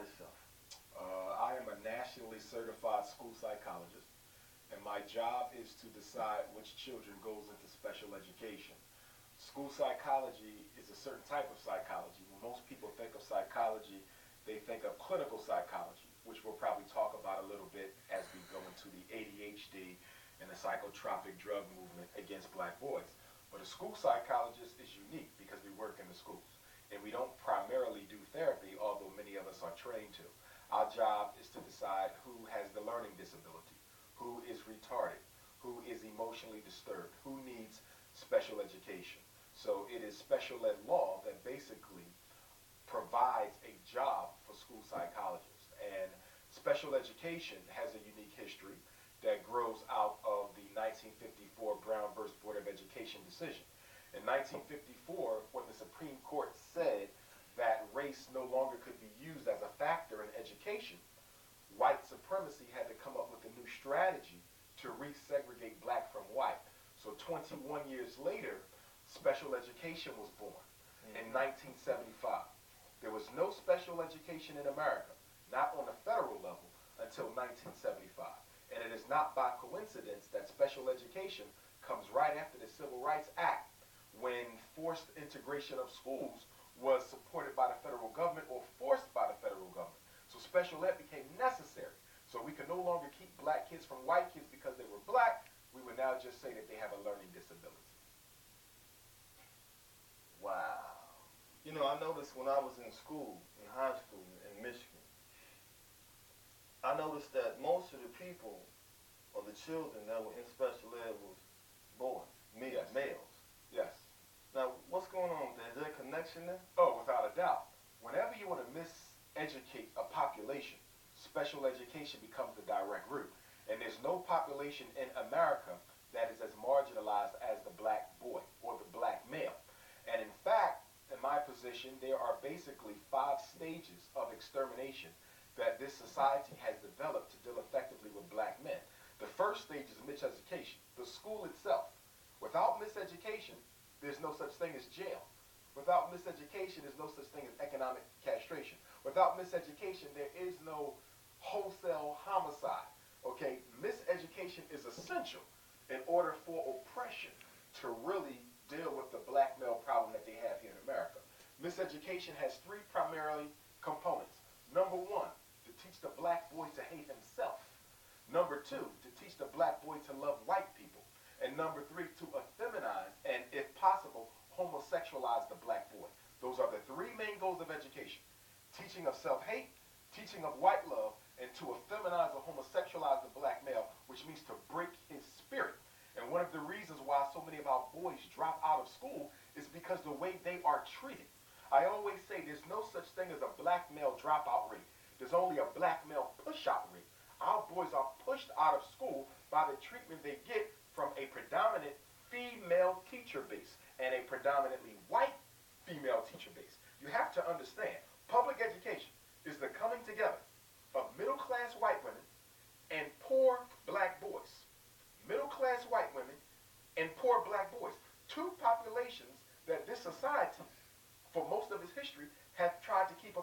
about itself? I am a nationally certified school psychologist, and my job is to decide which children goes into special education. School psychology is a certain type of psychology. When most people think of psychology, they think of clinical psychology, which we'll probably talk about a little bit as we go into the ADHD and the psychotropic drug movement against black boys. But a school psychologist is unique because we work in the schools. And we don't primarily do therapy, although many of us are trained to. Our job is to decide who has the learning disability, who is retarded, who is emotionally disturbed, who needs special education. So it is special ed law that basically provides a job for school psychologists. And special education has a unique history that grows out of the 1954 Brown versus Board of Education decision. In 1954, when the Supreme Court said that race no longer could be used as a factor in education, white supremacy had to come up with a new strategy to resegregate black from white. So 21 years later, special education was born in 1975. There was no special education in America, not on a federal level, until 1975. And it is not by coincidence that special education comes right after the Civil Rights Act, when forced integration of schools was supported by the federal government or forced by the federal government. So special ed became necessary. So we could no longer keep black kids from white kids because they were black. We would now just say that they have a learning disability. Wow. You know, I noticed when I was in school, in high school in Michigan, I noticed that most of the people or the children that were in special ed was boys, Yes. males. Yes. Now, what's going on there? Is there a connection there? Oh, without a doubt. Whenever you want to miseducate a population, special education becomes the direct route. And there's no population in America that is as marginalized as the black boy or the black male. And in fact, in my position, there are basically 5 stages of extermination that this society has developed to deal effectively with black men. The first stage is miseducation, the school itself. Without miseducation, there's no such thing as jail. Without miseducation, there's no such thing as economic castration. Without miseducation, there is no wholesale homicide. Okay, miseducation is essential in order for oppression to really deal with the black male problem that they have here in America. Miseducation has 3 primary components. Number 1, to teach the black boy to hate himself. Number 2, to teach the black boy to love white people. And number 3, to effeminize and, if possible, homosexualize the black boy. Those are the 3 main goals of education. Teaching of self-hate, teaching of white love, and to effeminize or homosexualize the black male, which means to break his spirit. And one of the reasons why so many of our boys drop out of school is because the way they are treated. I always say there's no such thing as a black male dropout rate. There's only a black male push-out rate. Our boys are pushed out of school by the treatment they get from a predominant female teacher base and a predominantly white female teacher base. You have to understand, public education is the coming together of middle-class white women and poor black boys. Middle-class white women and poor black boys. 2 populations that this society, for most of its history, have tried to keep